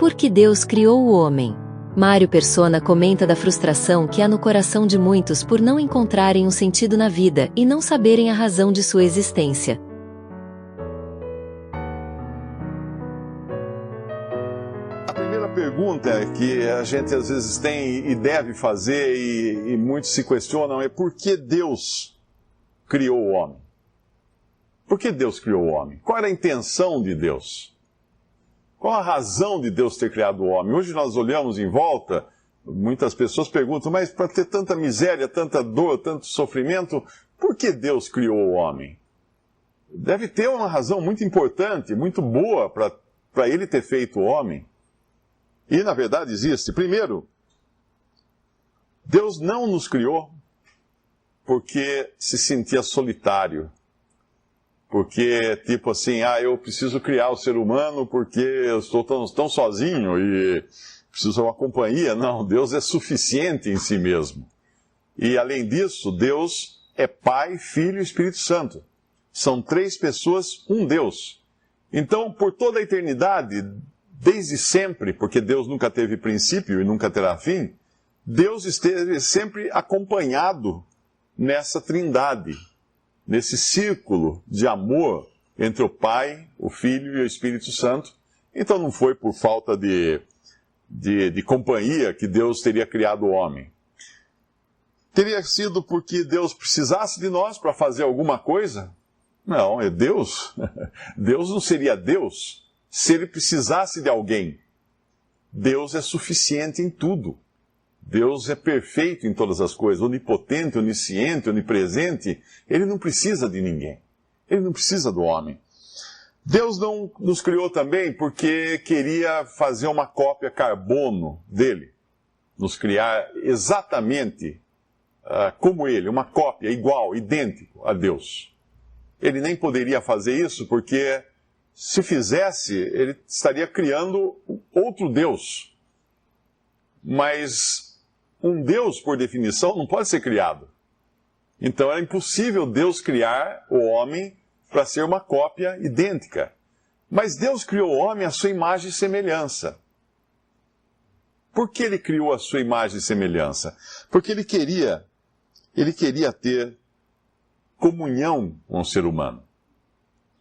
Por que Deus criou o homem? Mário Persona comenta da frustração que há no coração de muitos por não encontrarem um sentido na vida e não saberem a razão de sua existência. A primeira pergunta que a gente às vezes tem e deve fazer e muitos se questionam é por que Deus criou o homem? Por que Deus criou o homem? Qual era a intenção de Deus? Qual a razão de Deus ter criado o homem? Hoje nós olhamos em volta, muitas pessoas perguntam, mas para ter tanta miséria, tanta dor, tanto sofrimento, por que Deus criou o homem? Deve ter uma razão muito importante, muito boa para ele ter feito o homem. E na verdade existe. Primeiro, Deus não nos criou porque se sentia solitário. Porque, tipo assim, eu preciso criar o ser humano porque eu estou tão sozinho e preciso de uma companhia. Não, Deus é suficiente em si mesmo. E, além disso, Deus é Pai, Filho e Espírito Santo. São três pessoas, um Deus. Então, por toda a eternidade, desde sempre, porque Deus nunca teve princípio e nunca terá fim, Deus esteve sempre acompanhado nessa trindade, nesse círculo de amor entre o Pai, o Filho e o Espírito Santo. Então não foi por falta de companhia que Deus teria criado o homem. Teria sido porque Deus precisasse de nós para fazer alguma coisa? Não, é Deus. Deus não seria Deus se ele precisasse de alguém. Deus é suficiente em tudo. Deus é perfeito em todas as coisas, onipotente, onisciente, onipresente. Ele não precisa de ninguém. Ele não precisa do homem. Deus não nos criou também porque queria fazer uma cópia carbono dele. Nos criar exatamente como ele, uma cópia igual, idêntico a Deus. Ele nem poderia fazer isso porque, se fizesse, ele estaria criando outro Deus. Mas um Deus, por definição, não pode ser criado. Então era impossível Deus criar o homem para ser uma cópia idêntica. Mas Deus criou o homem à sua imagem e semelhança. Por que ele criou a sua imagem e semelhança? Porque ele queria ter comunhão com o ser humano.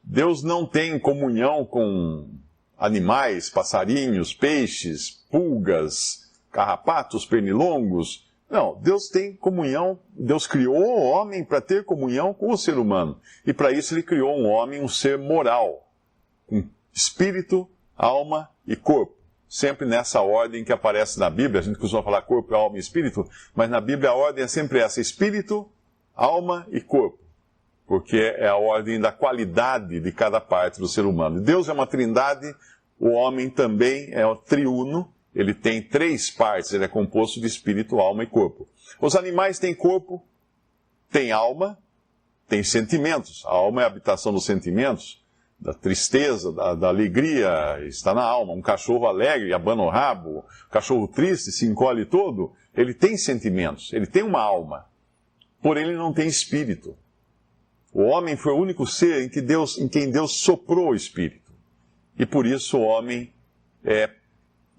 Deus não tem comunhão com animais, passarinhos, peixes, pulgas, carrapatos, pernilongos. Não, Deus tem comunhão, Deus criou o homem para ter comunhão com o ser humano. E para isso ele criou um homem, um ser moral, com espírito, alma e corpo. Sempre nessa ordem que aparece na Bíblia. A gente costuma falar corpo, alma e espírito, mas na Bíblia a ordem é sempre essa: espírito, alma e corpo. Porque é a ordem da qualidade de cada parte do ser humano. Deus é uma trindade, o homem também é o triuno. Ele tem três partes, ele é composto de espírito, alma e corpo. Os animais têm corpo, têm alma, têm sentimentos. A alma é a habitação dos sentimentos, da tristeza, da alegria, está na alma. Um cachorro alegre abana o rabo, um cachorro triste se encolhe todo. Ele tem sentimentos, ele tem uma alma, porém ele não tem espírito. O homem foi o único ser em quem Deus soprou o espírito. E por isso o homem é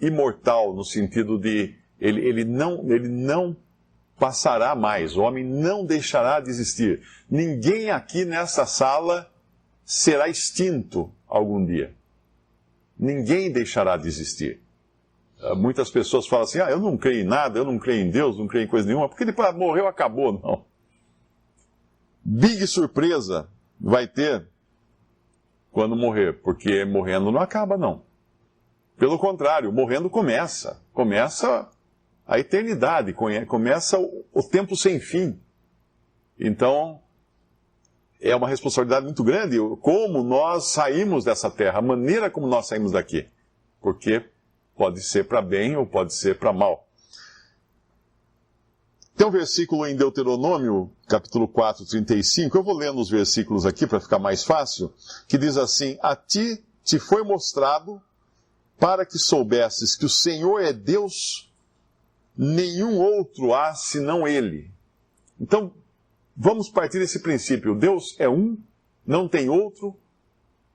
imortal, no sentido de ele não passará mais, o homem não deixará de existir. Ninguém aqui nessa sala será extinto algum dia. Ninguém deixará de existir. Muitas pessoas falam assim: eu não creio em nada, eu não creio em Deus, não creio em coisa nenhuma, porque ele morreu, acabou. Não. Big surpresa vai ter quando morrer, porque morrendo não acaba, não. Pelo contrário, morrendo começa a eternidade, começa o tempo sem fim. Então, é uma responsabilidade muito grande como nós saímos dessa terra, a maneira como nós saímos daqui. Porque pode ser para bem ou pode ser para mal. Tem um versículo em Deuteronômio, capítulo 4, 35, eu vou lendo os versículos aqui para ficar mais fácil, que diz assim: a ti te foi mostrado para que soubesses que o Senhor é Deus, nenhum outro há senão Ele. Então, vamos partir desse princípio. Deus é um, não tem outro,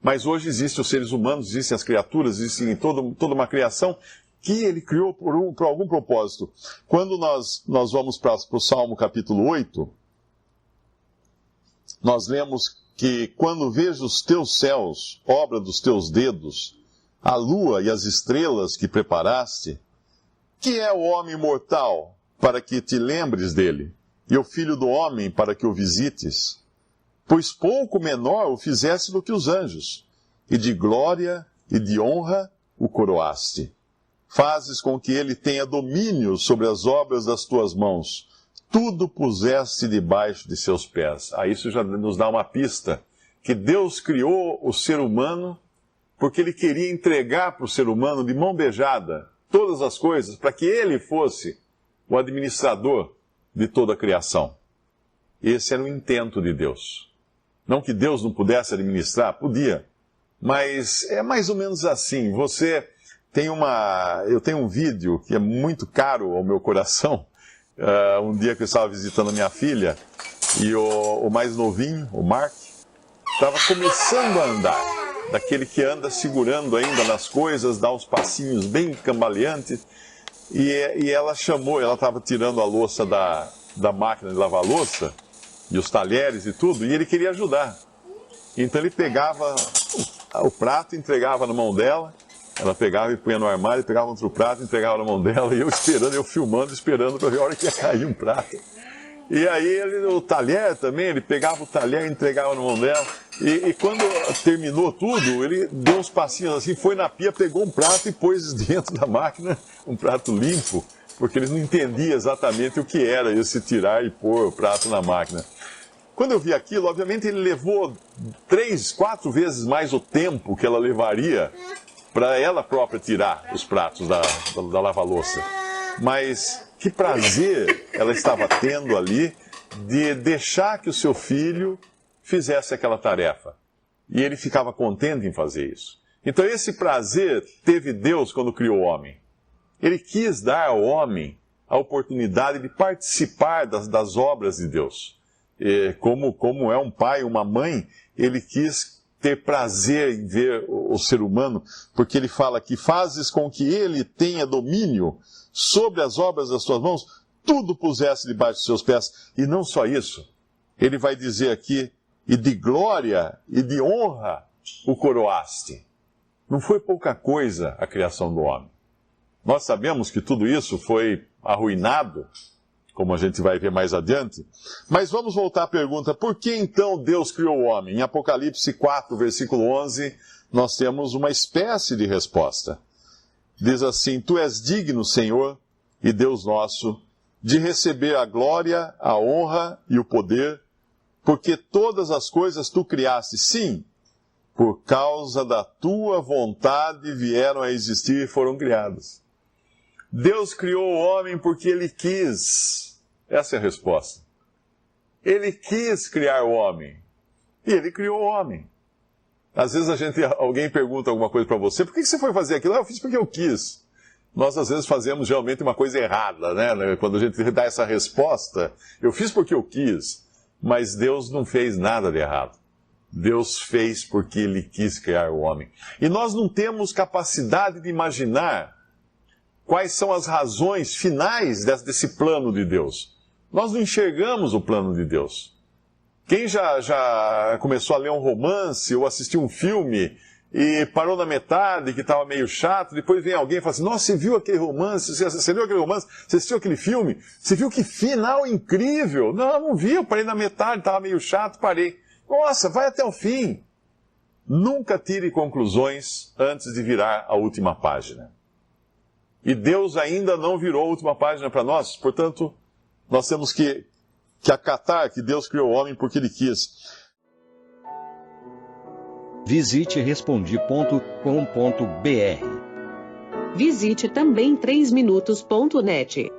Mas hoje existem os seres humanos, existem as criaturas, existem toda uma criação que ele criou por algum propósito. Quando nós vamos para o Salmo capítulo 8, nós lemos que quando vejo os teus céus, obra dos teus dedos, a lua e as estrelas que preparaste, que é o homem mortal para que te lembres dele, e o filho do homem para que o visites? Pois pouco menor o fizeste do que os anjos, e de glória e de honra o coroaste. Fazes com que ele tenha domínio sobre as obras das tuas mãos. Tudo puseste debaixo de seus pés. Isso já nos dá uma pista, que Deus criou o ser humano porque ele queria entregar para o ser humano de mão beijada todas as coisas, para que ele fosse o administrador de toda a criação. Esse era o intento de Deus. Não que Deus não pudesse administrar, podia. Mas é mais ou menos assim. Eu tenho um vídeo que é muito caro ao meu coração. Um dia que eu estava visitando a minha filha, e o mais novinho, o Mark, estava começando a andar. Daquele que anda segurando ainda nas coisas, dá uns passinhos bem cambaleantes. E ela estava tirando a louça da máquina de lavar louça, e os talheres e tudo, e ele queria ajudar. Então ele pegava o prato, entregava na mão dela, ela pegava e punha no armário, pegava outro prato, entregava na mão dela, e eu filmando, esperando para ver a hora que ia cair um prato. E aí o talher também, ele pegava o talher e entregava na mão dela, e quando terminou tudo, ele deu uns passinhos assim, foi na pia, pegou um prato e pôs dentro da máquina, um prato limpo, porque eles não entendiam exatamente o que era esse tirar e pôr o prato na máquina. Quando eu vi aquilo, obviamente ele levou 3, 4 vezes mais o tempo que ela levaria para ela própria tirar os pratos da lava-louça. Mas que prazer ela estava tendo ali de deixar que o seu filho fizesse aquela tarefa. E ele ficava contente em fazer isso. Então esse prazer teve Deus quando criou o homem. Ele quis dar ao homem a oportunidade de participar das obras de Deus. Como é um pai, uma mãe, ele quis ter prazer em ver o ser humano, porque ele fala que fazes com que ele tenha domínio sobre as obras das tuas mãos, tudo pusesse debaixo dos seus pés. E não só isso, ele vai dizer aqui, e de glória e de honra o coroaste. Não foi pouca coisa a criação do homem. Nós sabemos que tudo isso foi arruinado, como a gente vai ver mais adiante. Mas vamos voltar à pergunta, por que então Deus criou o homem? Em Apocalipse 4, versículo 11, nós temos uma espécie de resposta. Diz assim, tu és digno, Senhor e Deus nosso, de receber a glória, a honra e o poder, porque todas as coisas tu criaste, sim, por causa da tua vontade vieram a existir e foram criadas. Deus criou o homem porque ele quis. Essa é a resposta. Ele quis criar o homem. E ele criou o homem. Às vezes alguém pergunta alguma coisa para você, por que você foi fazer aquilo? Eu fiz porque eu quis. Nós às vezes fazemos realmente uma coisa errada, né? Quando a gente dá essa resposta, eu fiz porque eu quis. Mas Deus não fez nada de errado. Deus fez porque ele quis criar o homem. E nós não temos capacidade de imaginar quais são as razões finais desse plano de Deus. Nós não enxergamos o plano de Deus. Quem já começou a ler um romance ou assistir um filme e parou na metade, que estava meio chato, depois vem alguém e fala assim, nossa, você viu aquele romance? Você viu aquele romance? Você assistiu aquele filme? Você viu que final incrível? Não vi, eu parei na metade, estava meio chato, parei. Nossa, vai até o fim. Nunca tire conclusões antes de virar a última página. E Deus ainda não virou a última página para nós, portanto, nós temos que acatar que Deus criou o homem porque ele quis. Visite Respondi.com.br. Visite também 3minutos.net.